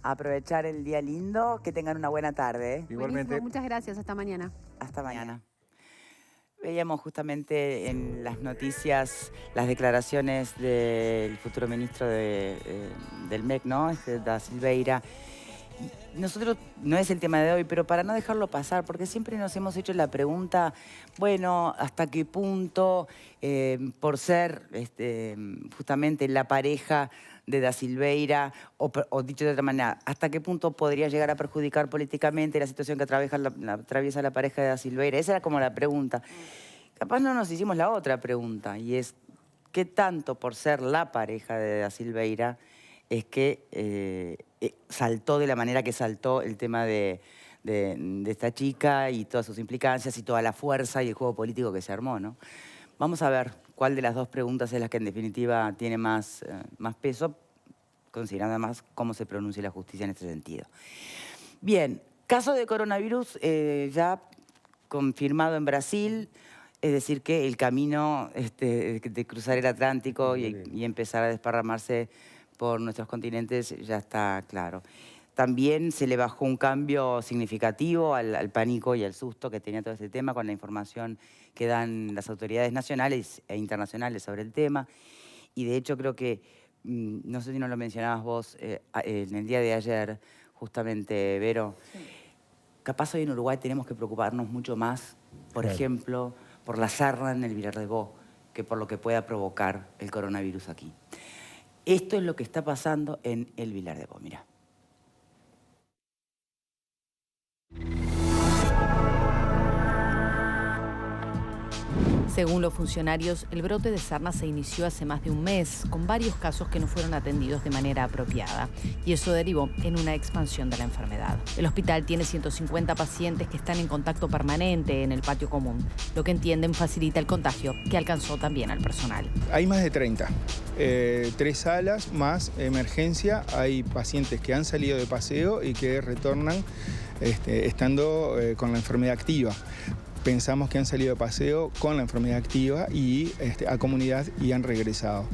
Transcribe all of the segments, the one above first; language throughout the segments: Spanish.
aprovechar el día lindo, que tengan una buena tarde. Igualmente. Buenísimo, muchas gracias, hasta mañana. Hasta mañana. Veíamos justamente en las noticias las declaraciones del futuro ministro del MEC, ¿no? Da Silveira. Nosotros, no es el tema de hoy, pero para no dejarlo pasar, porque siempre nos hemos hecho la pregunta, bueno, ¿hasta qué punto, por ser justamente la pareja de Da Silveira, o dicho de otra manera, hasta qué punto podría llegar a perjudicar políticamente la situación que atraviesa la pareja de Da Silveira? Esa era como la pregunta. Capaz no nos hicimos la otra pregunta, y es, ¿qué tanto por ser la pareja de Da Silveira es que saltó de la manera que saltó el tema de esta chica y todas sus implicancias y toda la fuerza y el juego político que se armó, ¿no? Vamos a ver cuál de las dos preguntas es la que en definitiva tiene más peso, considerando además cómo se pronuncia la justicia en este sentido. Bien, caso de coronavirus ya confirmado en Brasil, es decir que el camino de cruzar el Atlántico y empezar a desparramarse por nuestros continentes ya está claro. También se le bajó un cambio significativo al pánico y al susto que tenía todo este tema con la información que dan las autoridades nacionales e internacionales sobre el tema. Y de hecho creo que, no sé si no lo mencionabas vos, en el día de ayer, justamente, Vero, sí, capaz hoy en Uruguay tenemos que preocuparnos mucho más, por ejemplo, por la sarna en el Vilar de Bo, que por lo que pueda provocar el coronavirus aquí. Esto es lo que está pasando en el Vilar de Bo, mirá. Según los funcionarios, el brote de sarna se inició hace más de un mes, con varios casos que no fueron atendidos de manera apropiada, y eso derivó en una expansión de la enfermedad. El hospital tiene 150 pacientes que están en contacto permanente en el patio común, lo que entienden facilita el contagio, que alcanzó también al personal. Hay más de 30, 3 salas más emergencia, hay pacientes que han salido de paseo y que retornan estando con la enfermedad activa. Pensamos que han salido de paseo con la enfermedad activa y a comunidad y han regresado.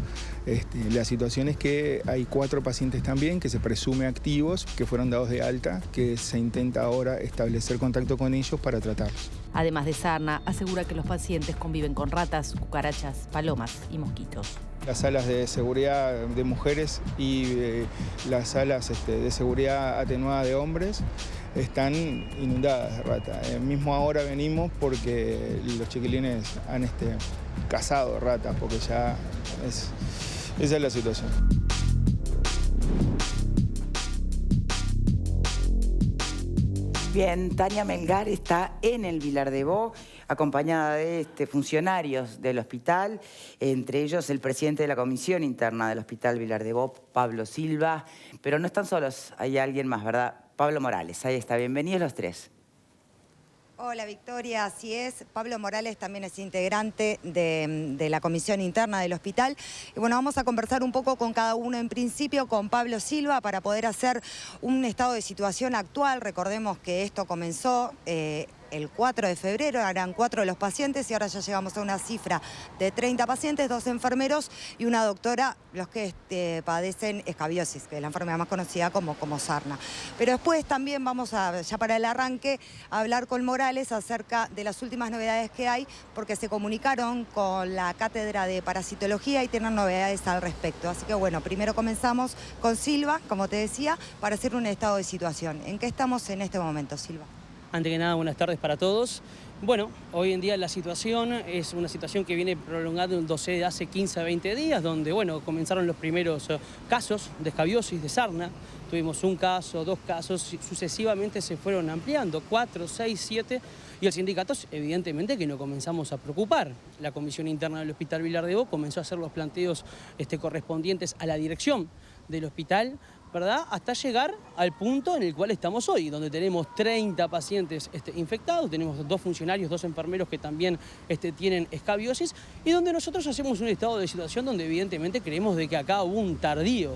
La situación es que hay 4 pacientes también que se presume activos, que fueron dados de alta, que se intenta ahora establecer contacto con ellos para tratarlos. Además de sarna, asegura que los pacientes conviven con ratas, cucarachas, palomas y mosquitos. Las salas de seguridad de mujeres y las salas de seguridad atenuada de hombres están inundadas de ratas. Mismo ahora venimos porque los chiquilines han cazado ratas, porque ya esa es la situación. Bien, Tania Melgar está en el Vilar de Bo, acompañada de funcionarios del hospital, entre ellos el presidente de la comisión interna del Hospital Vilar de Bo, Pablo Silva. Pero no están solos, hay alguien más, ¿verdad? Pablo Morales, ahí está. Bienvenidos los tres. Hola Victoria, así es. Pablo Morales también es integrante de la comisión interna del hospital. Y bueno, vamos a conversar un poco con cada uno, en principio con Pablo Silva, para poder hacer un estado de situación actual. Recordemos que esto comenzó el 4 de febrero, eran 4 de los pacientes y ahora ya llegamos a una cifra de 30 pacientes, 2 enfermeros y una doctora, los que padecen escabiosis, que es la enfermedad más conocida como sarna. Pero después también vamos a, ya para el arranque, a hablar con Morales acerca de las últimas novedades que hay, porque se comunicaron con la cátedra de parasitología y tienen novedades al respecto. Así que bueno, primero comenzamos con Silva, como te decía, para hacer un estado de situación. ¿En qué estamos en este momento, Silva? Antes que nada, buenas tardes para todos. Bueno, hoy en día la situación es una situación que viene prolongándose de hace 15 a 20 días, donde bueno, comenzaron los primeros casos de escabiosis, de sarna. Tuvimos un caso, 2 casos, sucesivamente se fueron ampliando, 4, 6, 7, y el sindicato evidentemente que nos comenzamos a preocupar. La comisión interna del Hospital Vilar de Bo comenzó a hacer los planteos correspondientes a la dirección del hospital, ¿verdad? Hasta llegar al punto en el cual estamos hoy, donde tenemos 30 pacientes infectados, tenemos 2 funcionarios, 2 enfermeros que también tienen escabiosis, y donde nosotros hacemos un estado de situación donde evidentemente creemos de que acá hubo un tardío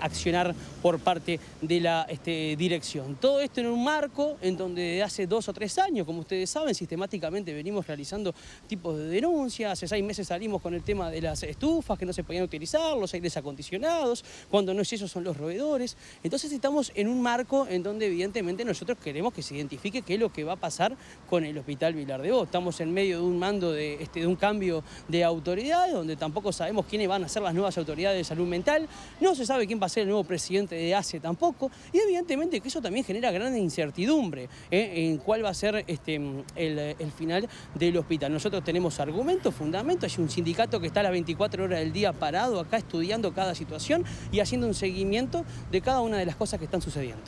accionar por parte de la dirección. Todo esto en un marco en donde desde hace 2 o 3 años, como ustedes saben, sistemáticamente venimos realizando tipos de denuncias. Hace 6 meses salimos con el tema de las estufas que no se podían utilizar, los aires acondicionados, cuando no es eso son los roedores. Entonces estamos en un marco en donde evidentemente nosotros queremos que se identifique qué es lo que va a pasar con el Hospital Vilar de Bo. Estamos en medio de un mando de un cambio de autoridades, donde tampoco sabemos quiénes van a ser las nuevas autoridades de salud mental, no se sabe quién va a ser el nuevo presidente de ACE tampoco, y evidentemente que eso también genera gran incertidumbre en cuál va a ser el final del hospital. Nosotros tenemos argumentos, fundamentos, hay un sindicato que está a las 24 horas del día parado acá estudiando cada situación y haciendo un seguimiento de cada una de las cosas que están sucediendo.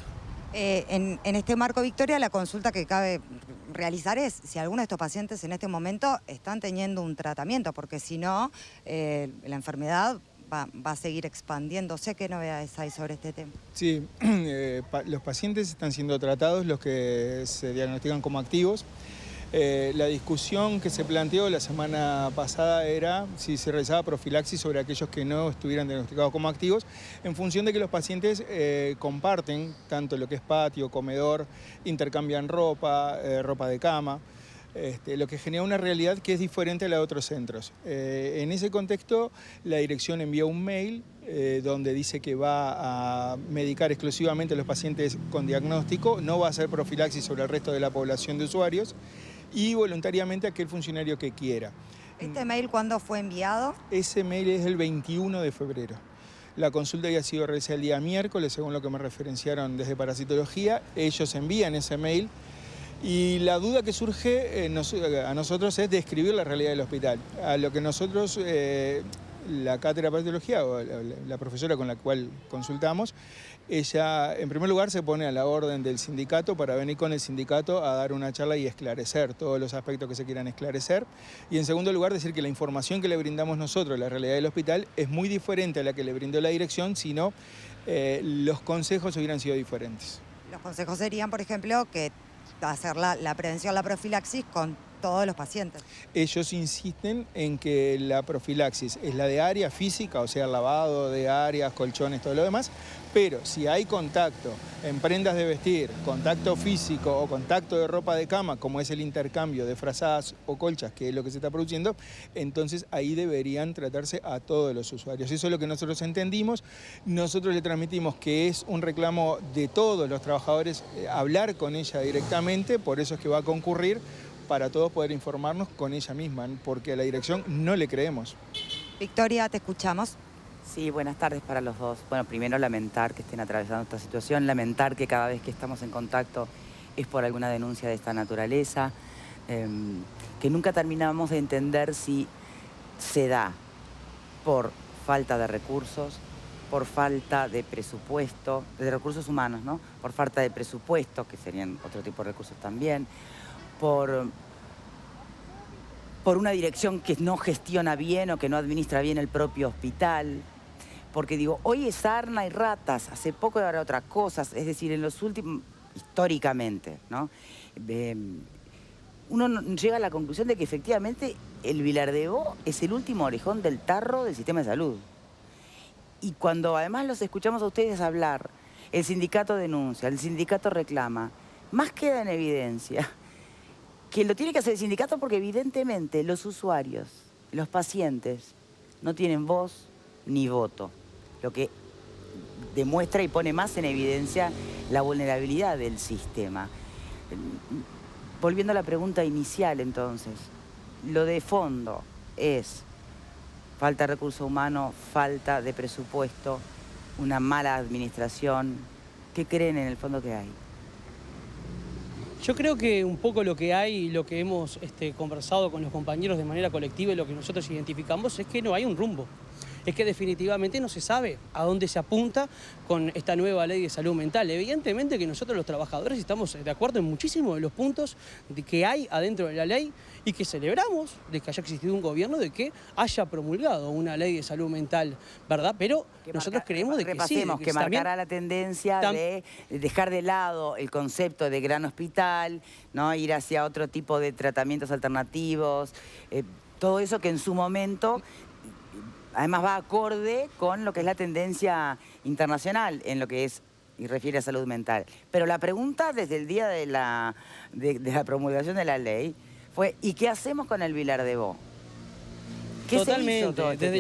En este marco, Victoria, la consulta que cabe realizar es si algunos de estos pacientes en este momento están teniendo un tratamiento, porque si no, la enfermedad va a seguir expandiéndose. ¿Qué novedades hay sobre este tema? Sí, los pacientes están siendo tratados, los que se diagnostican como activos. La discusión que se planteó la semana pasada era si se realizaba profilaxis sobre aquellos que no estuvieran diagnosticados como activos, en función de que los pacientes comparten tanto lo que es patio, comedor, intercambian ropa, ropa de cama, lo que genera una realidad que es diferente a la de otros centros. En ese contexto, la dirección envió un mail donde dice que va a medicar exclusivamente a los pacientes con diagnóstico, no va a hacer profilaxis sobre el resto de la población de usuarios, y voluntariamente a aquel funcionario que quiera. ¿Este mail cuándo fue enviado? Ese mail es del 21 de febrero. La consulta había sido realizada el día miércoles, según lo que me referenciaron desde parasitología. Ellos envían ese mail y la duda que surge a nosotros es describir la realidad del hospital. A lo que nosotros, la cátedra de parasitología o la profesora con la cual consultamos, ella en primer lugar se pone a la orden del sindicato para venir con el sindicato a dar una charla y esclarecer todos los aspectos que se quieran esclarecer. Y en segundo lugar decir que la información que le brindamos nosotros, la realidad del hospital, es muy diferente a la que le brindó la dirección, sino los consejos hubieran sido diferentes. Los consejos serían, por ejemplo, que hacer la prevención, la profilaxis con todos los pacientes. Ellos insisten en que la profilaxis es la de área física, o sea, lavado de áreas, colchones, todo lo demás, pero si hay contacto en prendas de vestir, contacto físico o contacto de ropa de cama, como es el intercambio de frazadas o colchas, que es lo que se está produciendo, entonces ahí deberían tratarse a todos los usuarios. Eso es lo que nosotros entendimos. Nosotros le transmitimos que es un reclamo de todos los trabajadores hablar con ella directamente, por eso es que va a concurrir, para todos poder informarnos con ella misma, porque a la dirección no le creemos. Victoria, te escuchamos. Sí, buenas tardes para los dos. Bueno, primero lamentar que estén atravesando esta situación, lamentar que cada vez que estamos en contacto es por alguna denuncia de esta naturaleza, que nunca terminamos de entender si se da por falta de recursos, por falta de presupuesto, de recursos humanos, ¿no? Por falta de presupuesto, que serían otro tipo de recursos también, por una dirección que no gestiona bien o que no administra bien el propio hospital. Porque digo, hoy es sarna y ratas, hace poco era otras cosas, es decir, en los últimos, históricamente, ¿no? Uno llega a la conclusión de que efectivamente el Vilar de Bo es el último orejón del tarro del sistema de salud. Y cuando además los escuchamos a ustedes hablar, el sindicato denuncia, el sindicato reclama, más queda en evidencia que lo tiene que hacer el sindicato porque evidentemente los usuarios, los pacientes, no tienen voz ni voto, lo que demuestra y pone más en evidencia la vulnerabilidad del sistema. Volviendo a la pregunta inicial entonces, lo de fondo es falta de recurso humano, falta de presupuesto, una mala administración. ¿Qué creen en el fondo que hay? Yo creo que un poco lo que hay y lo que hemos conversado con los compañeros de manera colectiva y lo que nosotros identificamos es que no hay un rumbo. Es que definitivamente no se sabe a dónde se apunta con esta nueva ley de salud mental. Evidentemente que nosotros los trabajadores estamos de acuerdo en muchísimos de los puntos que hay adentro de la ley y que celebramos de que haya existido un gobierno de que haya promulgado una ley de salud mental, ¿verdad? Pero nosotros creemos de que sí. Repasemos, que marcará la tendencia de dejar de lado el concepto de gran hospital, ¿no? Ir hacia otro tipo de tratamientos alternativos, todo eso que en su momento además va acorde con lo que es la tendencia internacional en lo que es y refiere a salud mental. Pero la pregunta desde el día de la promulgación de la ley fue, ¿y qué hacemos con el Vilar de Bo? ¿Qué Totalmente, se hizo todo este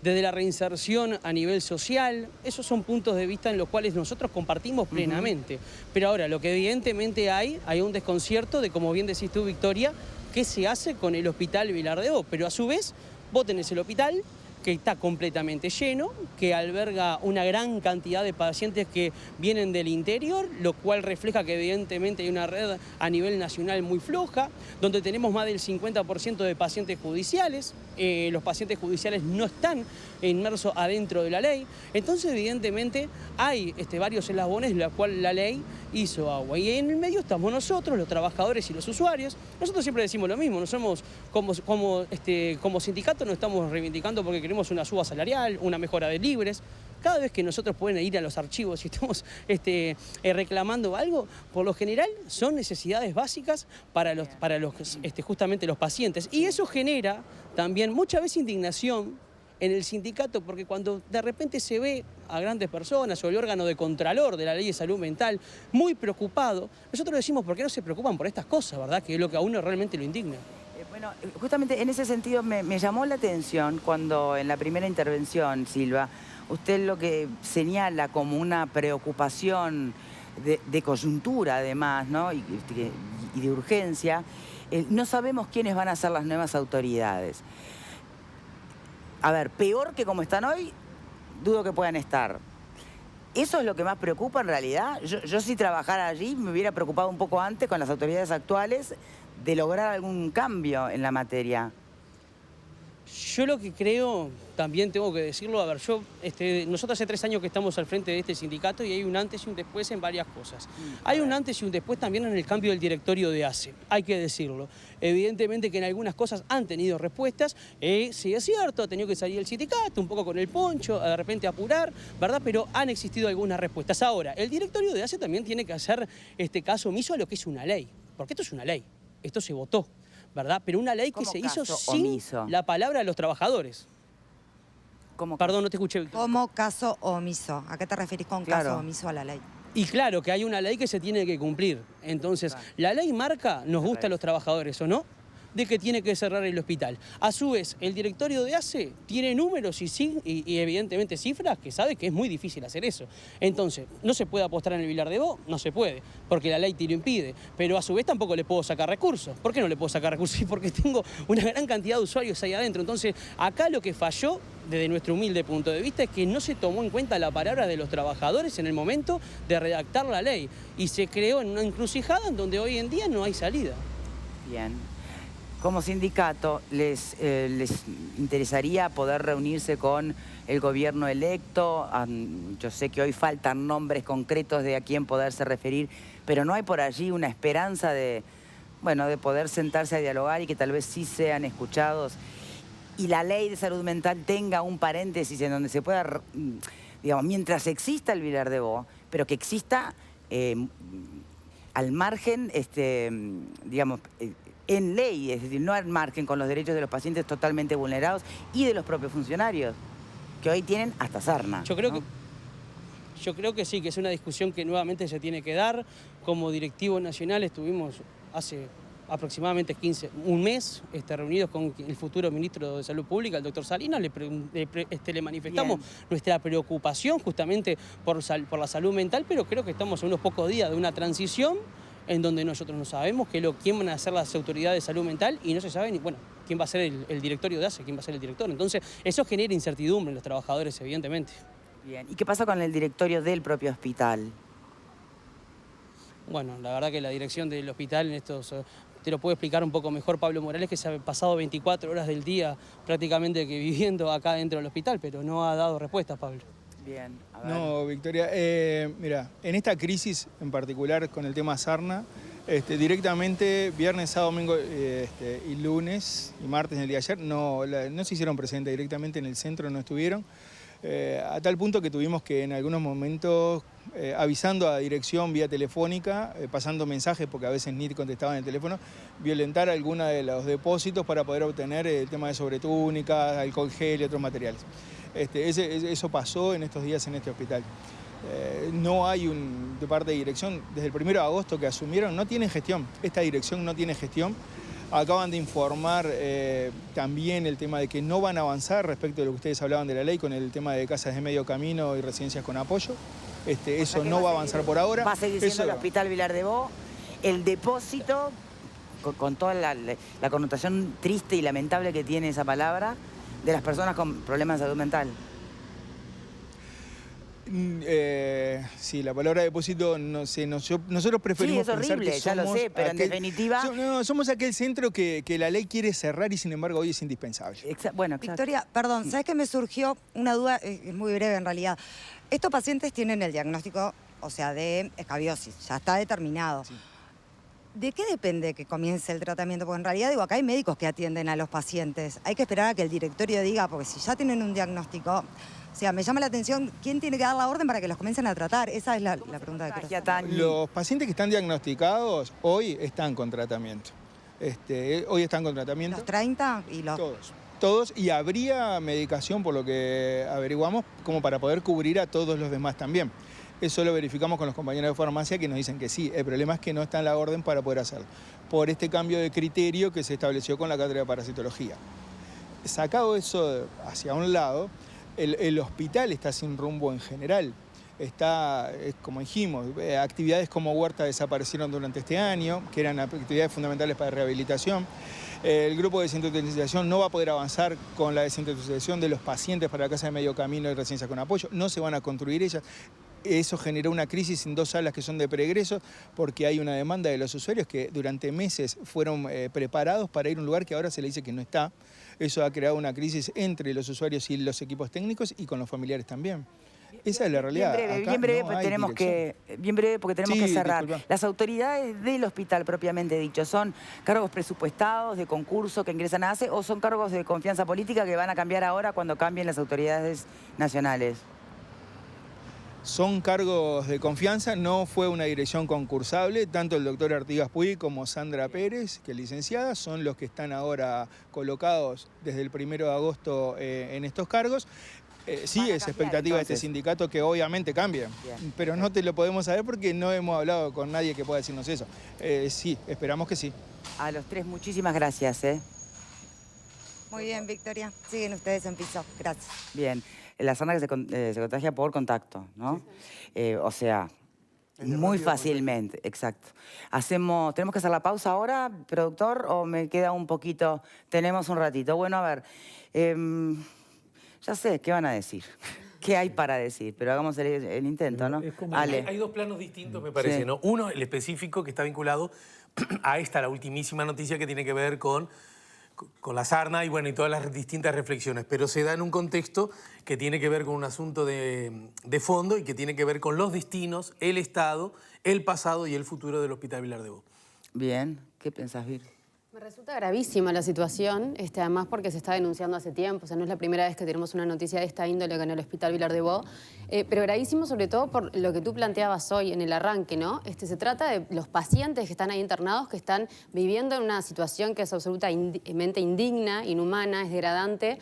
desde la reinserción a nivel social, esos son puntos de vista en los cuales nosotros compartimos plenamente. Pero ahora, lo que evidentemente hay un desconcierto de, como bien decís tú, Victoria, qué se hace con el hospital Vilar de Bo. Pero a su vez, vos tenés el hospital que está completamente lleno, que alberga una gran cantidad de pacientes que vienen del interior, lo cual refleja que evidentemente hay una red a nivel nacional muy floja, donde tenemos más del 50% de pacientes judiciales. Los pacientes judiciales no están inmersos adentro de la ley. Entonces, evidentemente, hay varios eslabones en los cuales la ley hizo agua. Y en el medio estamos nosotros, los trabajadores y los usuarios. Nosotros siempre decimos lo mismo, no somos como sindicato, no estamos reivindicando porque queremos una suba salarial, una mejora de libres. Cada vez que nosotros pueden ir a los archivos y estamos reclamando algo, por lo general son necesidades básicas para justamente los pacientes. Y eso genera también muchas veces indignación en el sindicato, porque cuando de repente se ve a grandes personas o el órgano de contralor de la ley de salud mental muy preocupado, nosotros decimos, ¿por qué no se preocupan por estas cosas, verdad? Que es lo que a uno realmente lo indigna. Bueno, justamente en ese sentido me llamó la atención cuando en la primera intervención, Silva, usted lo que señala como una preocupación de coyuntura además, ¿no? y de urgencia, no sabemos quiénes van a ser las nuevas autoridades. A ver, peor que como están hoy, dudo que puedan estar. ¿Eso es lo que más preocupa en realidad? Yo si trabajara allí me hubiera preocupado un poco antes con las autoridades actuales de lograr algún cambio en la materia. Yo lo que creo, también tengo que decirlo, a ver, nosotros hace 3 años que estamos al frente de este sindicato y hay un antes y un después en varias cosas. Hay un antes y un después también en el cambio del directorio de ACE, hay que decirlo. Evidentemente que en algunas cosas han tenido respuestas, sí es cierto, ha tenido que salir el sindicato, un poco con el poncho, de repente apurar, ¿verdad? Pero han existido algunas respuestas. Ahora, el directorio de ACE también tiene que hacer caso omiso a lo que es una ley, porque esto es una ley, esto se votó, ¿verdad? Pero una ley que se hizo sin la palabra de los trabajadores. Perdón, no te escuché, Víctor. Como caso omiso. ¿A qué te referís con caso omiso a la ley? Y claro, que hay una ley que se tiene que cumplir. Entonces, la ley marca, nos gusta a los trabajadores o no, de que tiene que cerrar el hospital. A su vez, el directorio de ACE tiene números y evidentemente cifras que sabe que es muy difícil hacer eso. Entonces, no se puede apostar en el Vilar de Bo, no se puede, porque la ley te lo impide. Pero a su vez tampoco le puedo sacar recursos. ¿Por qué no le puedo sacar recursos? Porque tengo una gran cantidad de usuarios ahí adentro. Entonces, acá lo que falló, desde nuestro humilde punto de vista, es que no se tomó en cuenta la palabra de los trabajadores en el momento de redactar la ley. Y se creó en una encrucijada en donde hoy en día no hay salida. Bien. Como sindicato, ¿les interesaría poder reunirse con el gobierno electo? Yo sé que hoy faltan nombres concretos de a quién poderse referir, pero ¿no hay por allí una esperanza de poder sentarse a dialogar y que tal vez sí sean escuchados? Y la ley de salud mental tenga un paréntesis en donde se pueda, digamos, mientras exista el Vilar de Bo, pero que exista al margen, digamos, en ley, es decir, no al margen con los derechos de los pacientes totalmente vulnerados y de los propios funcionarios, que hoy tienen hasta sarna. Yo creo que sí, que es una discusión que nuevamente se tiene que dar. Como directivo nacional estuvimos hace aproximadamente un mes reunidos con el futuro ministro de Salud Pública, el doctor Salinas, le manifestamos nuestra preocupación justamente por la salud mental, pero creo que estamos a unos pocos días de una transición en donde nosotros no sabemos quién van a ser las autoridades de salud mental y no se sabe ni, quién va a ser el directorio de ACE, quién va a ser el director. Entonces, eso genera incertidumbre en los trabajadores, evidentemente. Bien. ¿Y qué pasa con el directorio del propio hospital? Bueno, la verdad que la dirección del hospital en estos... Te lo puede explicar un poco mejor Pablo Morales, que se ha pasado 24 horas del día prácticamente viviendo acá dentro del hospital, pero no ha dado respuestas, Pablo. Bien, a ver. No, Victoria, mira, en esta crisis en particular con el tema sarna, directamente viernes, sábado, domingo y lunes y martes en el día de ayer no se hicieron presentes directamente en el centro, no estuvieron, a tal punto que tuvimos que en algunos momentos avisando a dirección vía telefónica, pasando mensajes porque a veces ni contestaban el teléfono, violentar alguno de los depósitos para poder obtener el tema de sobretúnica, alcohol gel y otros materiales. Eso pasó en estos días en este hospital. No hay de parte de dirección, desde el 1 de agosto que asumieron, no tienen gestión. Esta dirección no tiene gestión. Acaban de informar también el tema de que no van a avanzar respecto de lo que ustedes hablaban de la ley con el tema de casas de medio camino y residencias con apoyo. Eso no va a avanzar por ahora. Va a seguir siendo el Hospital Vilar de Bo, el depósito, con toda la connotación triste y lamentable que tiene esa palabra, de las personas con problemas de salud mental. Sí, la palabra depósito, no sé, nosotros preferimos pensar que horrible, ya lo sé, pero en definitiva... somos aquel centro que la ley quiere cerrar y sin embargo hoy es indispensable. Bueno, exacto. Victoria, perdón, ¿sabes qué me surgió una duda? Es muy breve en realidad. Estos pacientes tienen el diagnóstico, o sea, de escabiosis, ya está determinado. Sí. ¿De qué depende que comience el tratamiento? Porque en realidad, digo, acá hay médicos que atienden a los pacientes. Hay que esperar a que el directorio diga, porque si ya tienen un diagnóstico... O sea, me llama la atención, ¿quién tiene que dar la orden para que los comiencen a tratar? Esa es la pregunta que quiero hacer. Los pacientes que están diagnosticados hoy están con tratamiento. Hoy están con tratamiento. ¿Los 30 y los...? Todos, y habría medicación, por lo que averiguamos, como para poder cubrir a todos los demás también. Eso lo verificamos con los compañeros de farmacia que nos dicen que sí. El problema es que no está en la orden para poder hacerlo, por este cambio de criterio que se estableció con la cátedra de parasitología. Sacado eso hacia un lado, el hospital está sin rumbo en general. Como dijimos, actividades como huerta desaparecieron durante este año, que eran actividades fundamentales para rehabilitación. El grupo de desintoxicación no va a poder avanzar con la desintoxicación de los pacientes para la casa de medio camino y residencias con apoyo. No se van a construir ellas. Eso generó una crisis en 2 salas que son de preegreso porque hay una demanda de los usuarios que durante meses fueron preparados para ir a un lugar que ahora se le dice que no está. Eso ha creado una crisis entre los usuarios y los equipos técnicos y con los familiares también. Esa es la realidad. Bien breve, porque tenemos que cerrar. Disculpa. Las autoridades del hospital propiamente dicho, ¿son cargos presupuestados de concurso que ingresan a ACE o son cargos de confianza política que van a cambiar ahora cuando cambien las autoridades nacionales? Son cargos de confianza, no fue una dirección concursable, tanto el doctor Artigas Puig como Sandra Pérez, que es licenciada, son los que están ahora colocados desde el 1 de agosto en estos cargos. Sí, es expectativa de este sindicato que obviamente cambie, pero no te lo podemos saber porque no hemos hablado con nadie que pueda decirnos eso. Sí, esperamos que sí. A los tres, muchísimas gracias. Muy bien, Victoria. Siguen ustedes en piso. Gracias. Bien. La sarna que se contagia por contacto, ¿no? Sí. O sea, muy fácilmente, exacto. ¿Tenemos que hacer la pausa ahora, productor, o me queda un poquito? Tenemos un ratito. Bueno, a ver, ya sé, ¿qué van a decir? ¿Qué hay para decir? Pero hagamos el intento, ¿no? Hay 2 planos distintos, me parece, sí. ¿No? Uno, el específico, que está vinculado a la ultimísima noticia que tiene que ver con la sarna y todas las distintas reflexiones, pero se da en un contexto que tiene que ver con un asunto de fondo y que tiene que ver con los destinos, el Estado, el pasado y el futuro del Hospital Vilar de Bo. Bien, ¿qué pensás, Vir? Me resulta gravísima la situación, además porque se está denunciando hace tiempo, o sea, no es la primera vez que tenemos una noticia de esta índole en el Hospital Vilar de Bo, pero gravísimo sobre todo por lo que tú planteabas hoy en el arranque, ¿no? Se trata de los pacientes que están ahí internados, que están viviendo en una situación que es absolutamente indigna, inhumana, es degradante,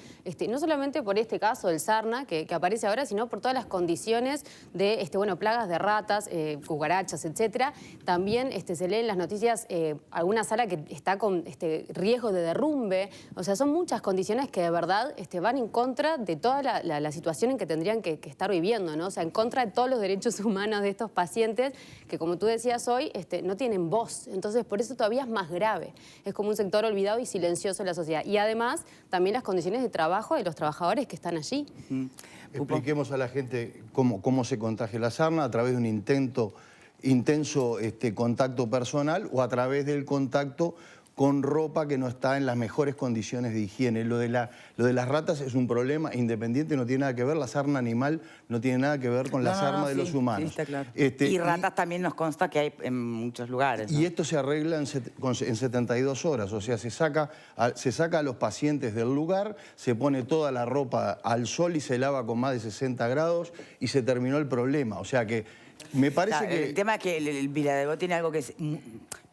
no solamente por este caso del sarna que aparece ahora, sino por todas las condiciones de, plagas de ratas, cucarachas, etcétera. También se lee en las noticias alguna sala que está con riesgo de derrumbe. O sea, son muchas condiciones que de verdad van en contra de toda la situación en que tendrían que estar viviendo, ¿no? O sea, en contra de todos los derechos humanos de estos pacientes que, como tú decías hoy, no tienen voz. Entonces, por eso todavía es más grave. Es como un sector olvidado y silencioso de la sociedad. Y además, también las condiciones de trabajo de los trabajadores que están allí. Expliquemos a la gente cómo se contagia la sarna a través de un intenso contacto personal o a través del contacto con ropa que no está en las mejores condiciones de higiene. Lo de las ratas es un problema independiente, no tiene nada que ver, la sarna animal no tiene nada que ver con la sarna de los humanos. Sí, está claro. Y ratas también nos consta que hay en muchos lugares, ¿no? Y esto se arregla en 72 horas, o sea, se saca a los pacientes del lugar, se pone toda la ropa al sol y se lava con más de 60 grados y se terminó el problema. O sea que me parece que... El tema es que el Vilar de Bo tiene algo que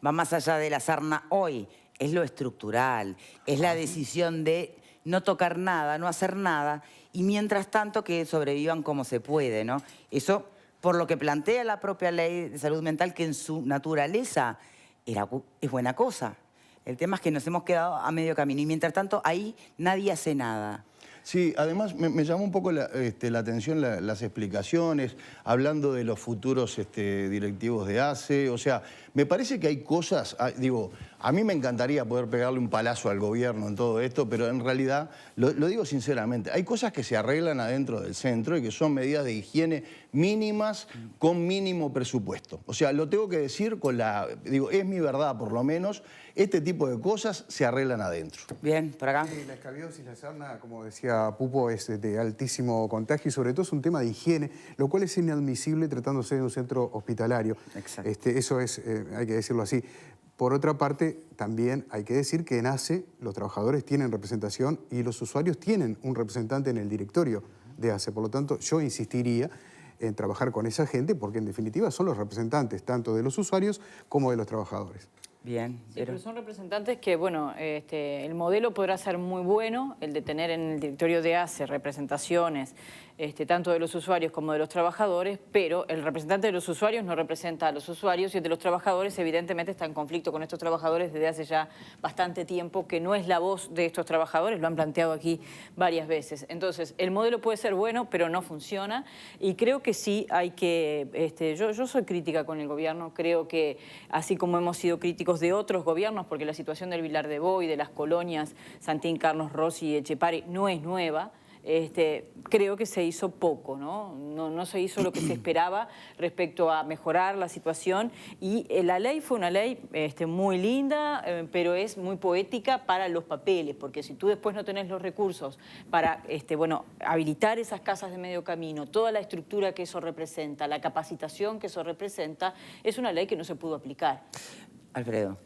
va más allá de la sarna hoy, es lo estructural, es la decisión de no tocar nada, no hacer nada, y mientras tanto que sobrevivan como se puede, ¿no? Eso, por lo que plantea la propia ley de salud mental, que en su naturaleza es buena cosa. El tema es que nos hemos quedado a medio camino, y mientras tanto ahí nadie hace nada. Sí, además me llamó un poco la atención las explicaciones, hablando de los futuros directivos de ACE. O sea, me parece que hay cosas, digo, a mí me encantaría poder pegarle un palazo al gobierno en todo esto, pero en realidad, lo digo sinceramente, hay cosas que se arreglan adentro del centro y que son medidas de higiene mínimas con mínimo presupuesto. O sea, lo tengo que decir digo, es mi verdad por lo menos, este tipo de cosas se arreglan adentro. Bien, por acá. La escabiosis, la sarna, como decía Pupo, es de altísimo contagio y sobre todo es un tema de higiene, lo cual es inadmisible tratándose de un centro hospitalario. Exacto. Eso es, hay que decirlo así. Por otra parte, también hay que decir que en ACE los trabajadores tienen representación y los usuarios tienen un representante en el directorio de ACE. Por lo tanto, yo insistiría en trabajar con esa gente porque en definitiva son los representantes tanto de los usuarios como de los trabajadores. Bien. Sí, pero son representantes que, bueno, el modelo podrá ser muy bueno, el de tener en el directorio de ACE representaciones tanto de los usuarios como de los trabajadores, pero el representante de los usuarios no representa a los usuarios y el de los trabajadores evidentemente está en conflicto con estos trabajadores desde hace ya bastante tiempo, que no es la voz de estos trabajadores, lo han planteado aquí varias veces. Entonces, el modelo puede ser bueno, pero no funciona y creo que sí hay que... yo soy crítica con el gobierno, creo que así como hemos sido críticos de otros gobiernos, porque la situación del Vilar de Bo y de las colonias Santín, Carlos Rossi y Etchepare no es nueva, creo que se hizo poco, ¿no? No se hizo lo que se esperaba respecto a mejorar la situación y la ley fue una ley muy linda, pero es muy poética para los papeles, porque si tú después no tenés los recursos para habilitar esas casas de medio camino, toda la estructura que eso representa, la capacitación que eso representa, es una ley que no se pudo aplicar. Alfredo.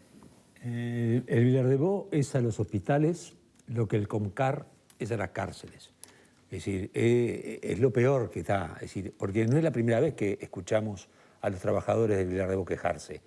El Vilar de Bo es a los hospitales lo que el Comcar es a las cárceles. Es decir, es lo peor que está. Es decir, porque no es la primera vez que escuchamos a los trabajadores del Vilar de Bo quejarse.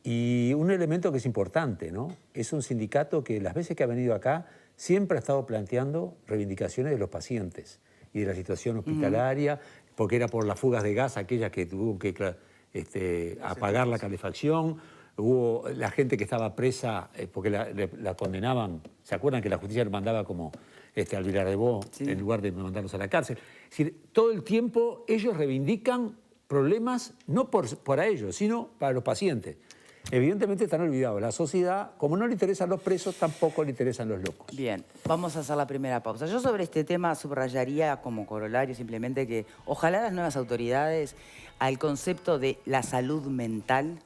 Y un elemento que es importante, ¿no? Es un sindicato que las veces que ha venido acá siempre ha estado planteando reivindicaciones de los pacientes y de la situación hospitalaria, porque era por las fugas de gas aquellas que tuvo que apagar la calefacción. Hubo la gente que estaba presa porque la condenaban. ¿Se acuerdan que la justicia le mandaba como al Vilar de Bo en lugar de mandarlos a la cárcel? Es decir, todo el tiempo ellos reivindican problemas no para ellos, sino para los pacientes. Evidentemente están olvidados. La sociedad, como no le interesan los presos, tampoco le interesan los locos. Bien, vamos a hacer la primera pausa. Yo sobre este tema subrayaría como corolario simplemente que ojalá las nuevas autoridades al concepto de la salud mental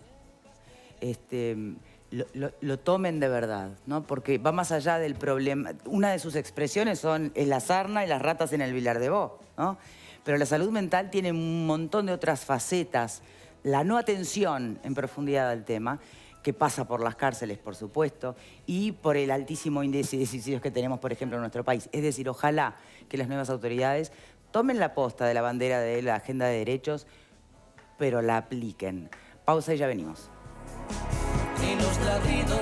lo tomen de verdad, ¿no? Porque va más allá del problema. Una de sus expresiones es la sarna y las ratas en el Vilar de Bo, ¿no? Pero la salud mental tiene un montón de otras facetas. La no atención en profundidad al tema, que pasa por las cárceles, por supuesto, y por el altísimo índice de suicidios que tenemos, por ejemplo, en nuestro país. Es decir, ojalá que las nuevas autoridades tomen la posta de la bandera de la agenda de derechos, pero la apliquen. Pausa y ya venimos. Y los ladridos